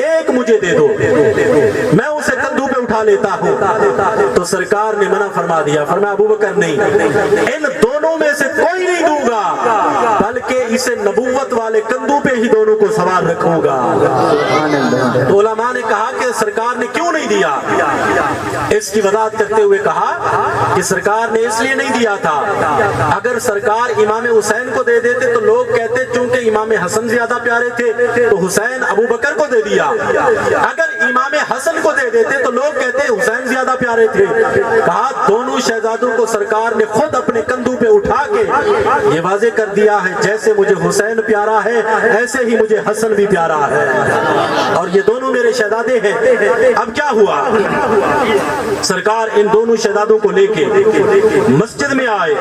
ایک مجھے دے دو، میں اسے کندھوں پہ اٹھا لیتا ہوں۔ تو سرکار نے منع فرما دیا، فرمایا ابو بکر نہیں، ان دونوں میں سے کوئی نہیں دوں گا، بلکہ اسے نبوت والے کندھوں پہ ہی دونوں کو سوار رکھوں گا۔ تو علماء نے کہا کہ سرکار نے کیوں نہیں دیا؟ اس کی وضاحت کرتے ہوئے کہا کہ سرکار نے اس لیے نہیں دیا تھا، اگر سرکار امام حسین کو دے دیتے تو لوگ کہتے چونکہ امام حسن زیادہ پیارے تھے تو حسین ابو بکر کو دے دیا، اگر امام حسن کو دے دیتے تو لوگ کہتے حسین زیادہ پیارے تھے۔ کہا دونوں شہزادوں کو سرکار نے خود اپنے کندھوں پہ اٹھا کے یہ واضح کر دیا ہے جیسے مجھے حسین پیارا ہے ایسے ہی مجھے حسن بھی پیارا ہے، اور یہ دونوں میرے شہزادے ہیں۔ اب کیا ہوا؟ سرکار ان دونوں شہزادوں کو لے کے مسجد میں آئے،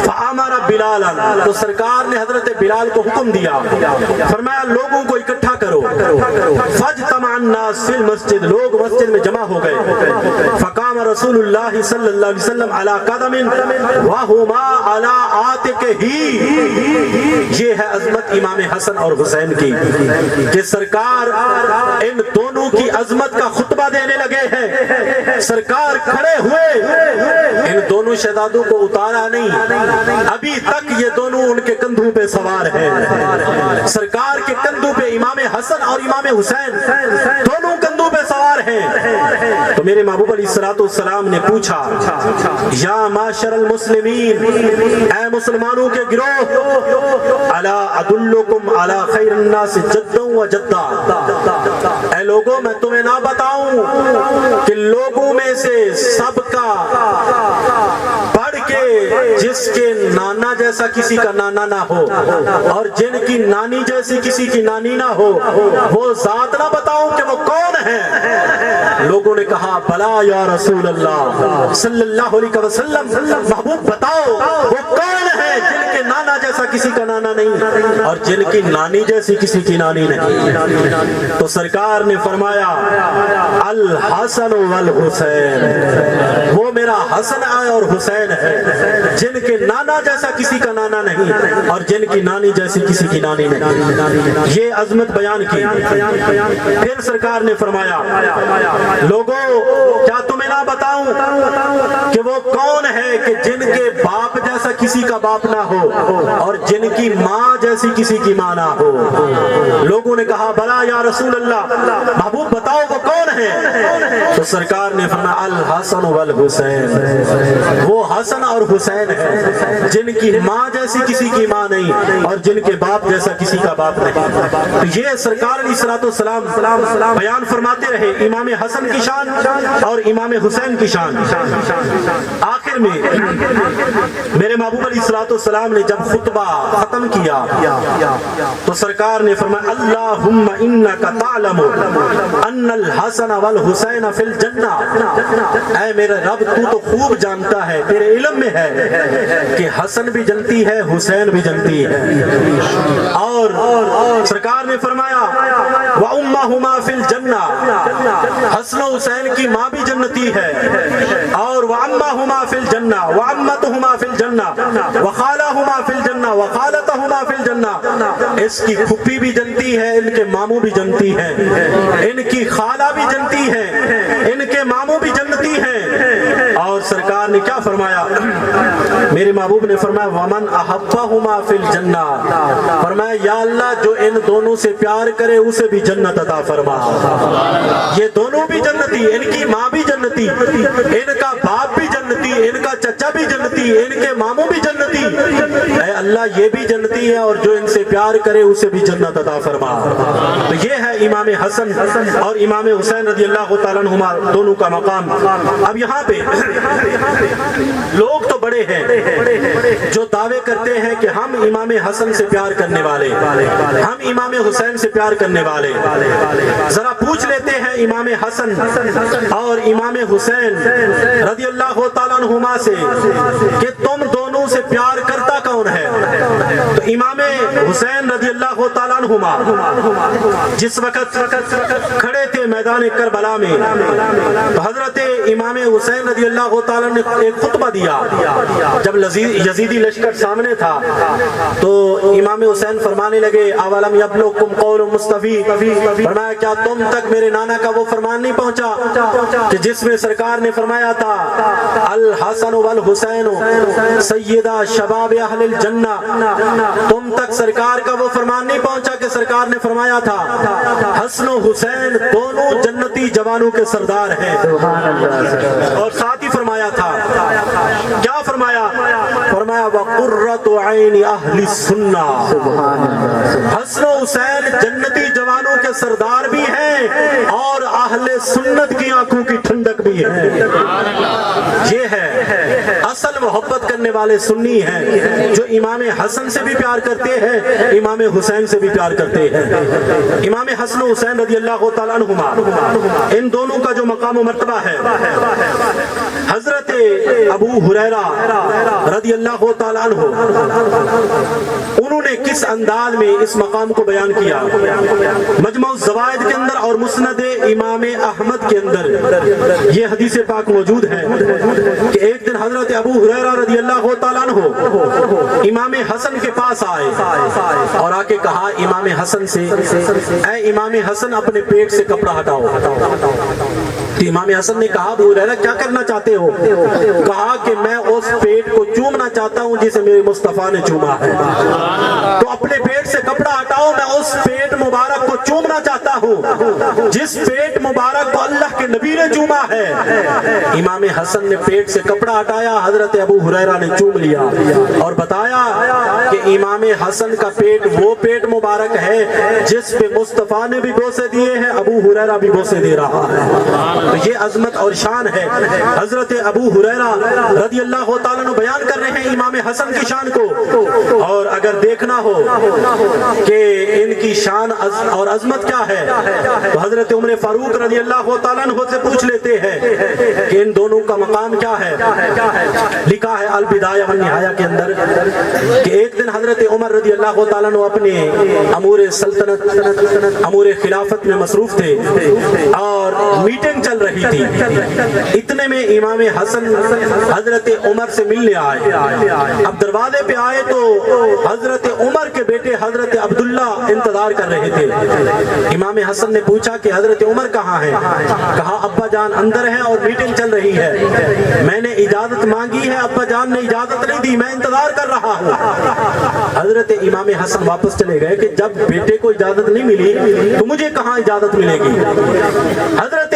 فَأَمَرَ بِلَالًا، تو سرکار نے حضرت بلال کو حکم دیا، فرمایا لوگوں کو اکٹھا کرو، فَاجْتَمَعَ النَّاسُ فِي الْمَسْجِدِ، لوگ مسجد میں جمع ہو گئے، فَقَامَ رسول اللہ صلی اللہ علیہ وسلم علی قدم وَهُمَا علی عاتقہ، یہ ہے عظمت امام حسن اور حسین کی کہ سرکار ان دونوں کی عظمت کا خطبہ دینے لگے ہیں۔ سرکار کھڑے ہوئے، ان دونوں شہزادوں کو اتارا نہیں، ابھی تک یہ دونوں ان کے کندھوں پہ سوار ہیں۔ سرکار کے کندھوں پہ امام حسن اور امام حسین دونوں کندھوں پہ سوار ہیں۔ تو میرے محبوب علیہ السلام نے پوچھا یا معاشر المسلمین، اے مسلمانوں کے گروہ، الا ادلکم علی خیر الناس جدا و جدا، اے لوگوں میں تمہیں نہ بتاؤں کہ لوگوں میں سے سب کا بڑھ کے جس کے نانا جیسا کسی کا نانا نہ ہو اور جن کی نانی جیسی کسی کی نانی نہ ہو، وہ ذات نہ بتاؤں کہ وہ کون ہے؟ لوگوں نے کہا بلا یا رسول اللہ صلی اللہ علیہ وسلم، محبوب بتاؤ وہ کون ہے جن کے نانا جیسا کسی کا نانا نہیں اور جن کی نانی جیسی کسی کی نانی نہیں؟ تو سرکار نے فرمایا الحسن والحسین، وہ میرا حسن ہے اور حسین ہے جن کے نانا جیسا کسی کا نانا نہیں اور جن کی نانی جیسی کسی کی نانی نہیں۔ یہ عظمت بیان کی۔ پھر سرکار نے فرمایا لوگوں کیا تمہیں نہ بتاؤں کہ وہ کون ہے کہ جن کے باپ جیسا کسی کا باپ نہ ہو اور جن کی ماں جیسی کسی کی ماں نہ ہو؟ لوگوں نے کہا بلا یا رسول اللہ، محبوب بتاؤ وہ کون ہے؟ تو سرکار نے فرمایا الحسن والحسین، وہ حسن اور حسین ہے جن کی ماں جیسی کسی کی ماں نہیں اور جن کے باپ جیسا کسی کا باپ نہیں۔ تو یہ سرکار علیہ السلام بیان فرماتے رہے امام حسن کی شان اور امام حسین کی شان۔ آخر میں میرے محبوب علیہ السلام نے جب خطبہ ختم کیا تو سرکار نے فرمایا اللہم انک تعلم ان الحسن والحسین فی الجنہ، اے میرے رب تو خوب جانتا ہے، تیرے علم میں ہے کہ حسن بھی جنتی ہے حسین بھی جنتی ہے، اور سرکار نے فرمایا وَأُمَّهُمَا فِي الْجَنَّةِ، حسن و حسین کی ماں بھی جنتی ہے، اور وَعَمَّهُمَا فِي الْجَنَّةِ وَعَمَّتُهُمَا فِي الْجَنَّةِ وَخَالَهُمَا فِي الْجَنَّةِ وَخَالَتَهُمَا فِي الْجَنَّةِ، اس کی پھپھی بھی جنتی ہے، ان کے ماموں بھی جنتی ہیں، ان کی خالہ بھی جنتی ہے، ان کے ماموں بھی جنتی ہیں۔ اور سرکار نے کیا فرمایا؟ میرے محبوب نے فرمایا وَمَنْ أَحَبَّهُمَا فِي الْجَنَّةِ، فرمایا یا اللہ جو ان دونوں سے پیار کرے اسے بھی جنت عطا فرما۔ یہ دونوں بھی جنتی، ان کی ماں بھی جنتی، ان کا باپ بھی جنتی، ان کا چچا بھی جنتی، ان کے ماموں بھی جنتی، اے اللہ یہ بھی جنتی ہے اور جو ان سے پیار کرے اسے بھی جنت عطا فرما۔ تو یہ ہے امام حسن اور امام حسین رضی اللہ تعالیٰ عنہما دونوں کا مقام۔ اب یہاں پہ لوگ تو بڑے ہیں جو دعوے کرتے ہیں کہ ہم امام حسن سے پیار کرنے والے، ہم امام حسین سے پیار کرنے والے، ذرا پوچھ لیتے ہیں امام حسن اور امام حسین رضی اللہ تعالیٰ عنہما سے کہ تم دونوں سے پیار کرتا کون ہے؟ تو امام حسین رضی اللہ تعالیٰ عنہما جس وقت کھڑے تھے میدان کربلا میں تو حضرت امام حسین رضی اللہ تعالیٰ نے ایک خطبہ دیا۔ جب یزیدی لشکر سامنے تھا تو امام حسین فرمانے لگے اولم یبلغکم قول مصطفی، فرمایا کیا تم تک میرے نانا کا وہ فرمان نہیں پہنچا کہ جس میں سرکار نے فرمایا تھا الحسن والحسین سیدہ شباب اہل الجنہ، تم تک سرکار کا وہ فرمان نہیں پہنچا کہ سرکار نے فرمایا تھا حسن و حسین دونوں جنتی جوانوں کے سردار ہیں، اور ساتھ ہی فرمایا تھا کیا فرمایا؟ فرمایا وَقُرَّةُ عَيْنِ أَهْلِ السُّنَّةِ، حسن و حسین جنتی جوانوں کے سردار بھی ہیں اور اہل سنت کی آنکھوں کی ٹھنڈک بھی ہے۔ یہ ہے اصل محبت کرنے والے سنی ہیں جو امام حسن سے بھی پیار کرتے ہیں، امام حسین سے بھی پیار کرتے ہیں۔ امام حسن و حسین رضی اللہ تعالیٰ عنہما ان دونوں کا جو مقام و مرتبہ ہے، حضرت ابو ہریرہ رضی اللہ تعالیٰ عنہ انہوں نے کس انداز میں اس مقام کو بیان کیا؟ مجمع الزوائد کے اندر اور مسند امام احمد کے اندر یہ حدیث پاک موجود ہے کہ ایک دن حضرت ابو ہریرہ رضی اللہ تعالیٰ عنہ امام حسن کے پاس آئے اور آ کے کہا امام حسن سے اے امام حسن اپنے پیٹ سے کپڑا ہٹاؤ۔ تو امام حسن نے کہا ابو ہریرہ کیا کرنا چاہتے ہو؟ کہا کہ میں اس پیٹ کو چومنا چاہتا ہوں جسے میرے مصطفیٰ نے چوما ہے، تو اپنے پیٹ سے کپڑا ہٹاؤ، میں اس پیٹ مبارک کو چومنا چاہتا ہوں جس پیٹ مبارک کو اللہ کے نبی نے چوما ہے۔ امام حسن نے پیٹ سے کپڑا ہٹایا، حضرت ابو ہریرہ نے چوم لیا اور بتایا کہ امام حسن کا پیٹ وہ پیٹ مبارک ہے جس پہ مصطفیٰ نے بھی بوسے دیے ہیں، ابو ہریرہ بھی بوسے دے رہا ہے۔ تو یہ عظمت اور شان ہے۔ حضرت ابو ہریرہ رضی اللہ تعالیٰ عنہ بیان کر رہے ہیں امام حسن کی شان کو، اور اگر دیکھنا ہو کہ ان کی شان اور عظمت کیا ہے تو حضرت عمر فاروق رضی اللہ تعالیٰ عنہ سے پوچھ لیتے ہیں کہ ان دونوں کا مقام کیا ہے۔ لکھا ہے البدایہ والنہایہ کے اندر کہ ایک دن حضرت عمر رضی اللہ تعالیٰ عنہ اپنے امور سلطنت امور خلافت میں مصروف تھے اور میٹنگ چل رہی تھی، اتنے میں امام حسن حضرت عمر سے ملنے آئے۔ اب دروازے پہ آئے تو حضرت عمر کے بیٹے حضرت عبداللہ انتظار کر رہے تھے۔ امام حسن نے پوچھا کہ حضرت عمر کہاں ہیں؟ کہا ابا جان اندر ہیں اور میٹنگ چل رہی ہے، میں نے اجازت مانگی ہے، ابا جان نے اجازت نہیں دی، میں انتظار کر رہا ہوں۔ حضرت امام حسن واپس چلے گئے کہ جب بیٹے کو اجازت نہیں ملی تو مجھے کہاں اجازت ملے گی۔ حضرت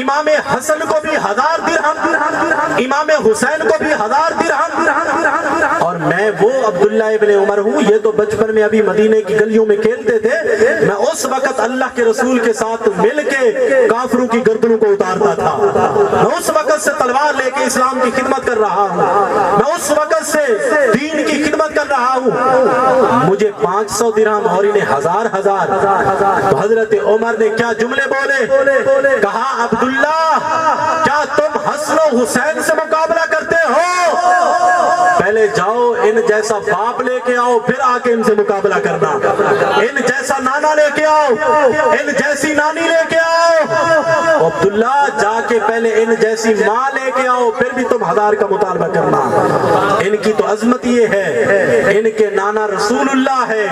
امام حسن کو بھی 1000 درہم، امام حسین کو بھی 1000 درہم، اور میں وہ عبداللہ ابن عمر ہوں، یہ تو بچپن میں ابھی مدینے کی گلیوں میں کھیلتے تھے، میں اس وقت اللہ کے رسول کے ساتھ مل کے کافروں کی گردنوں کو اتارتا تھا، میں اس وقت سے تلوار لے کے اسلام کی خدمت کر رہا ہوں، میں اس وقت سے دین کی خدمت کر رہا ہوں، مجھے 500 درہم اور انہیں 1000۔ تو حضرت عمر نے کیا جملے بولے، کہا عبداللہ کیا تم حسن و حسین سے مقابلہ کرتے ہو؟ پہلے جاؤ ان جیسا باپ لے کے آؤ، پھر آ کے ان سے مقابلہ کرنا، ان جیسا نانا لے کے آؤ، ان جیسی نانی لے کے آؤ، عبداللہ جا کے پہلے ان جیسی ماں لے کے آؤ، پھر بھی تم 1000 کا مطالبہ کرنا۔ ان کی تو عظمت یہ ہے، ان کے نانا رسول اللہ ہے،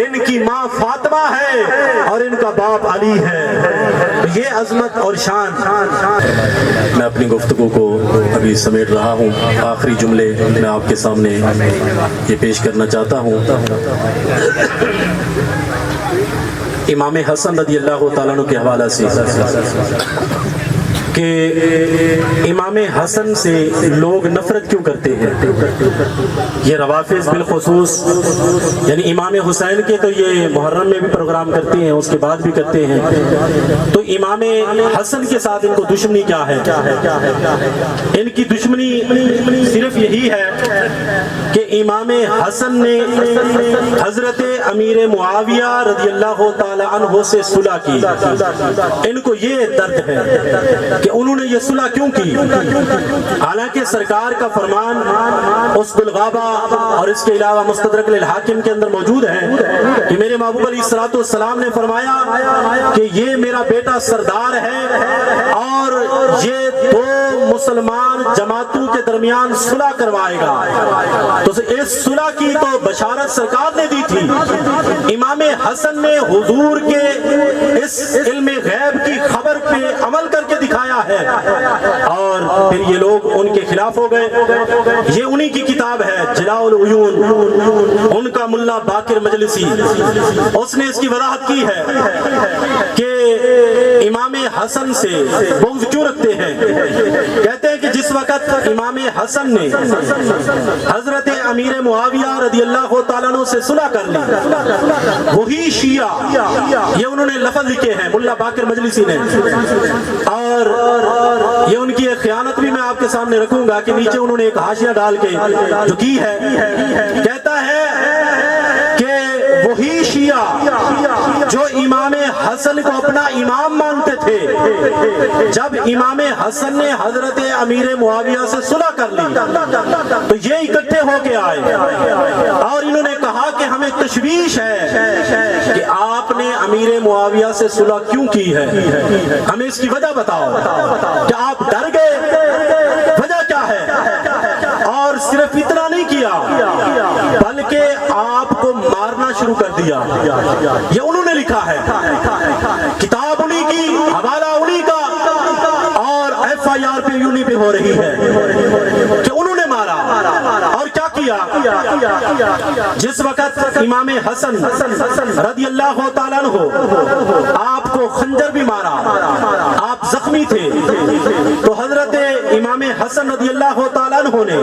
ان کی ماں فاطمہ ہے، اور ان کا باپ علی ہے، یہ عظمت اور شان۔ میں اپنی گفتگو کو ابھی سمیٹ رہا ہوں، آخری جملے میں آپ کے سامنے یہ پیش کرنا چاہتا ہوں۔ امام حسن رضی اللہ تعالیٰ عنہ کے حوالہ سے کہ امام حسن سے لوگ نفرت کیوں کرتے ہیں، یہ روافض بالخصوص، یعنی امام حسین کے تو یہ محرم میں بھی پروگرام کرتے ہیں، اس کے بعد بھی کرتے ہیں، تو امام حسن کے ساتھ ان کو دشمنی کیا ہے؟ ان کی دشمنی صرف یہی ہے کہ امام حسن نے حضرت امیر معاویہ رضی اللہ تعالی عنہ سے صلح کی، ان کو یہ درد ہے کہ انہوں نے یہ صلح کیوں کی، حالانکہ سرکار کا فرمان اس بالغابہ اور اس کے علاوہ مستدرک للحاکم کے اندر موجود ہے کہ میرے محبوب علیہ السلام نے فرمایا کہ یہ میرا بیٹا سردار ہے اور یہ 2 مسلمان جماعتوں کے درمیان صلح کروائے گا، تو اس صلح کی تو بشارت سرکار نے دی تھی۔ امام حسن نے حضور کے اس علم غیب کی خبر پہ عمل کر کے دکھایا ہے، اور پھر یہ لوگ ان کے خلاف ہو گئے۔ یہ انہی کی کتاب ہے جلاء العیون، ان کا ملا باقر مجلسی، اس نے اس کی وضاحت کی ہے کہ امام حسن سے بغض کیوں رکھتے ہیں۔ کہتے ہیں کہ جس وقت امام حسن نے حضرت امیر معاویہ رضی اللہ تعالیٰ عنہ سے صلح کر لی، وہی شیعہ، یہ انہوں نے لفظ لکھے ہیں ملا باقر مجلسی نے، اور یہ ان کی ایک خیانت بھی میں آپ کے سامنے رکھوں گا کہ نیچے انہوں نے ایک حاشیہ ڈال کے جو کی ہے، کہتا ہے کہ وہی شیعہ جو امام حسن کو اپنا امام مانتے تھے، جب امام حسن نے حضرت امیر معاویہ سے صلح کر لی تو یہ اکٹھے ہو کے آئے اور انہوں نے کہا کہ ہمیں تشویش ہے کہ آپ نے امیر معاویہ سے صلح کیوں کی ہے، ہمیں اس کی وجہ بتاؤ، کہ آپ ڈر گئے، وجہ کیا ہے؟ اور صرف اتنا نہیں کیا بلکہ آپ کو مارنا شروع کر دیا۔ یہ انہوں نے لکھا ہے، کتاب انہی کی، حوالہ انہی کا، اور FIR پہ یونی پہ ہو رہی ہے کہ انہوں نے مارا۔ اور کیا کیا؟ جس وقت امام حسن رضی اللہ تعالیٰ عنہ آپ کو خنجر بھی مارا، آپ زخمی تھے، تو حضرت امام حسن رضی اللہ تعالیٰ عنہ نے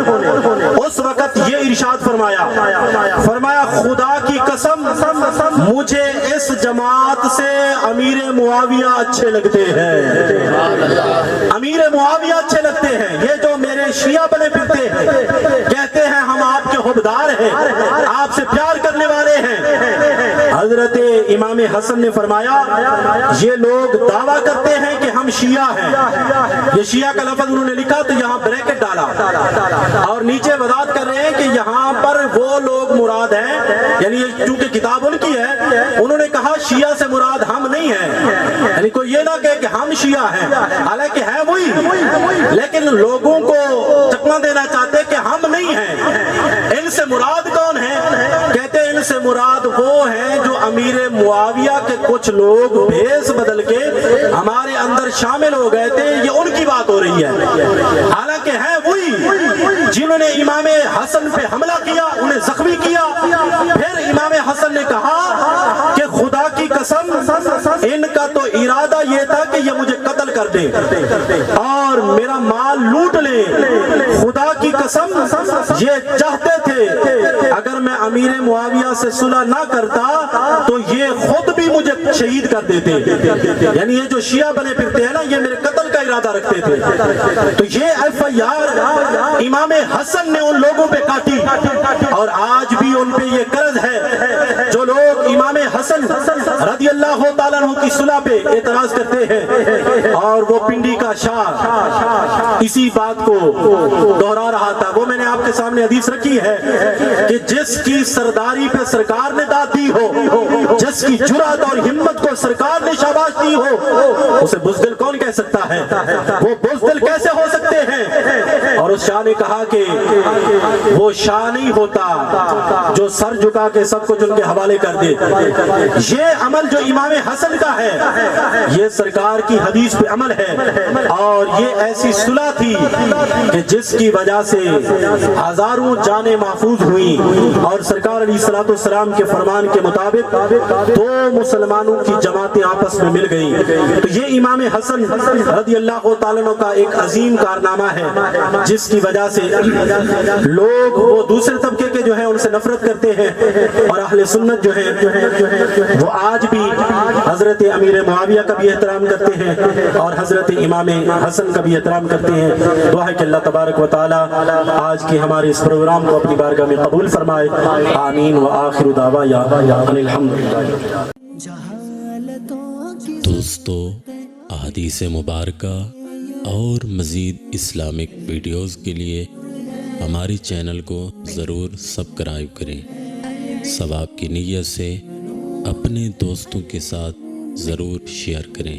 اس وقت یہ ارشاد فرمایا خدا کی قسم مجھے اس جماعت سے امیر معاویہ اچھے لگتے ہیں، امیر معاویہ اچھے لگتے ہیں، یہ جو میرے شیعہ بنے پھرتے ہیں، کہتے ہیں ہم آپ کے حبدار ہیں، آپ سے پیار کرنے والے ہیں۔ حضرت امام حسن نے فرمایا یہ لوگ دعویٰ کرتے ہیں کہ ہم شیعہ ہیں، یہ شیعہ کا لفظ انہوں نے لکھا تو یہاں بریکٹ ڈالا اور نیچے وضاحت کر رہے ہیں کہ یہاں پر وہ لوگ مراد ہیں، یعنی چونکہ کتاب ان کی ہے انہوں نے کہا شیعہ سے مراد ہم نہیں ہیں، یعنی کوئی یہ نہ کہے کہ ہم شیعہ ہیں، حالانکہ ہے وہی، لیکن لوگوں کو چکمہ دینا چاہتے کہ ہم نہیں ہیں۔ ان سے مراد کون ہے؟ کہتے ہیں ان سے مراد وہ ہیں جو امیر معاویہ کے کچھ لوگ بھیس بدل کے ہمارے اندر شامل ہو گئے تھے، یہ ان کی بات ہو رہی ہے، حالانکہ ہے وہی جنہوں نے امام حسن پہ حملہ کیا، انہیں زخمی کیا۔ پھر امام حسن نے کہا کہ خدا کی قسم ان کا تو ارادہ یہ تھا کہ یہ مجھے قتل کر دیں اور میرا مال لوٹ لیں۔ خدا کی قسم یہ چاہتے تھے اگر میں امیر معاویہ سے صلح نہ کرتا تو یہ خود بھی مجھے شہید کر دیتے۔ یعنی یہ جو شیعہ بنے پھرتے ہیں نا، یہ میرے قتل کا ارادہ رکھتے تھے۔ تو یہ ایف آئی آر امام حسن نے ان لوگوں پہ کاٹی، اور آج بھی ان پہ یہ قرض ہے۔ جو لوگ امام حسن رضی اللہ تعالیٰ عنہ کی صلح پہ اعتراض کرتے ہیں، اور وہ پنڈی کا شاہ اسی بات کو دہرا رہا تھا۔ وہ میں نے آپ کے سامنے حدیث رکھی ہے کہ جس کی سرداری پہ سرکار نے داد دی ہو، جس کی جرأت اور ہمت کو سرکار نے شاباش دی ہو، اسے بزدل کون کہہ سکتا ہے؟ وہ بزدل کیسے ہو سکتے ہیں؟ اور اس شاہ نے کہا کہ وہ شاہ نہیں ہوتا جو سر جھکا کے سب کچھ ان کے حوالے کر دے۔ یہ عمل جو امام حسن کا ہے یہ سرکار کی حدیث پہ عمل ہے، اور یہ ایسی صلح تھی کہ جس کی وجہ سے ہزاروں جانیں محفوظ ہوئیں، اور سرکار علیہ الصلوۃ والسلام کے فرمان کے مطابق دو مسلمانوں کی جماعتیں آپس میں مل گئیں۔ تو یہ امام حسن رضی اللہ تعالیٰ عنہ کا ایک عظیم کارنامہ ہے، جس کی وجہ سے لوگ وہ دوسرے طبقے کے جو ہیں ان سے نفرت کرتے ہیں، اور اہل سنت جو ہیں وہ آج بھی حضرت امیر معاویہ کا بھی احترام کرتے ہیں اور حضرت امام حسن کا بھی احترام کرتے ہیں۔ دعا ہے کہ اللہ تبارک و تعالی آج کے ہمارے اس پروگرام کو اپنی بارگاہ میں قبول فرمائے۔ آمین وآخر دعوانا ان الحمدللہ۔ دوستو، احادیث مبارکہ اور مزید اسلامک ویڈیوز کے لیے ہماری چینل کو ضرور سبسکرائب کریں۔ ثواب کی نیت سے اپنے دوستوں کے ساتھ ضرور شیئر کریں۔